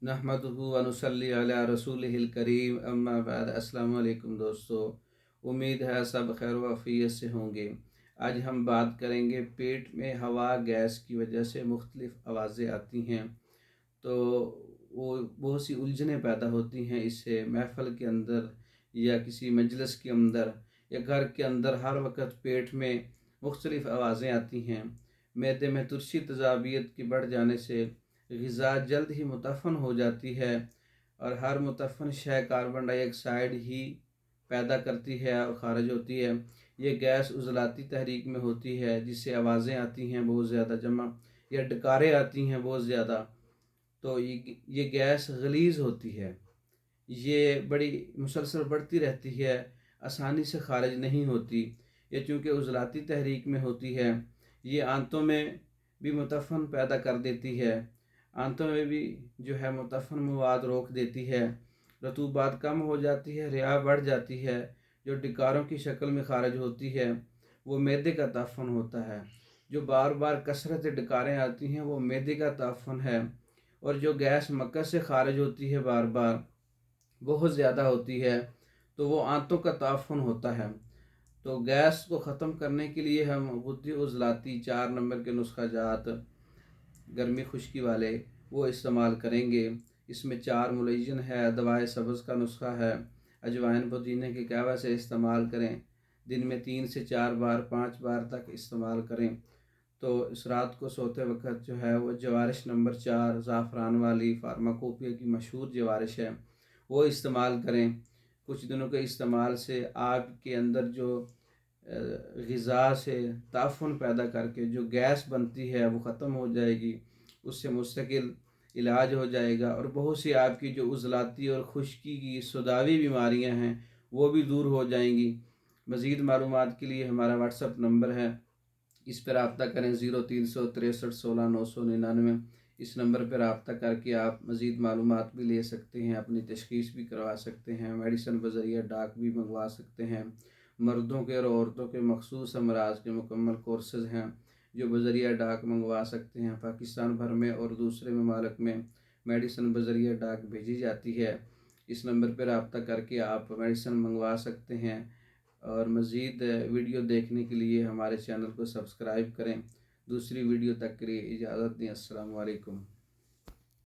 नहमदुहु व नुसल्ली अला रसूलिहिल करीम अम्मा बाद। अस्सलाम वालेकुम दोस्तों, उम्मीद है सब खैर व आफियत से होंगे। आज हम बात करेंगे पेट में हवा गैस की वजह से मुख्तलिफ़ आवाज़ें आती हैं, तो वो बहुत सी उलझनें पैदा होती हैं इससे। महफ़िल के अंदर या किसी मजलिस के अंदर या घर के अंदर हर वक्त पेट में मुख्तलिफ़ आवाज़ें आती हैं। मैदे में तुरशी तजाबियत के बढ़ जाने से ग़िज़ा जल्द ही मुतफ़न हो जाती है, और हर मुतफ़न शय कार्बन डाइऑक्साइड ही पैदा करती है और ख़ारिज होती है। ये गैस उज़लाती तहरीक में होती है, जिससे आवाज़ें आती हैं बहुत ज़्यादा जमा, या डकारें आती हैं बहुत ज़्यादा। तो ये गैस गलीज़ होती है, ये बड़ी मुसलसल बढ़ती रहती है, आसानी से ख़ारिज नहीं होती। ये चूँकि उज़लाती तहरीक में होती है, ये आंतों में भी मुतफ़न पैदा कर देती है, आंतों में भी जो है मुतफ़न मवाद रोक देती है, रतूबात कम हो जाती है, रिया बढ़ जाती है। जो डकारों की शक्ल में ख़ारिज होती है वो मैदे का ताफ़न होता है। जो बार बार कसरत डकारें आती हैं वो मैदे का ताफ़न है। और जो गैस मकस से ख़ारिज होती है बार बार बहुत ज़्यादा होती है, तो वो आंतों का ताफ़न होता है। तो गैस को ख़त्म करने के लिए हम गुद्दी उज़लाती 4 नंबर के नुस्खा जात गर्मी खुश्की वाले वो इस्तेमाल करेंगे। इसमें 4 मुलय्यन है, दवाए सब्ज़ का नुस्खा है, अजवाइन पुदीने की कहवा से इस्तेमाल करें। दिन में 3 से 4 बार 5 बार तक इस्तेमाल करें। तो इस रात को सोते वक्त जो है वो जवारिश नंबर 4 ज़ाफ़रान वाली फार्माकोपिया की मशहूर जवारिश है, वो इस्तेमाल करें। कुछ दिनों के इस्तेमाल से आपके अंदर जो ग़िज़ा से ताफ़ुन पैदा करके जो गैस बनती है वो ख़त्म हो जाएगी, उससे मुस्तकिल इलाज हो जाएगा, और बहुत सी आपकी जो उज़लाती और खुश्की की सुदावी बीमारियां हैं वो भी दूर हो जाएंगी। मज़ीद मालूमात के लिए हमारा व्हाट्सअप नंबर है, इस पर रब्ता करें 036316 999। इस नंबर पर रब्ता करके आप मज़ीद मालूमात भी ले सकते हैं, अपनी तशख़ीस भी करवा सकते हैं, मेडिसन बज़रिया डाक भी मंगवा सकते हैं। मर्दों के और औरतों के मखसूस अमराज के मुकम्मल कोर्सेज़ हैं जो बज़रिया डाक मंगवा सकते हैं। पाकिस्तान भर में और दूसरे ममालिक में मेडिसन बज़रिया डाक भेजी जाती है। इस नंबर पर रब्ता करके आप मेडिसन मंगवा सकते हैं। और मज़ीद वीडियो देखने के लिए हमारे चैनल को सब्सक्राइब करें। दूसरी वीडियो तक के लिए इजाज़त दें। अस्सलाम वालेकुम।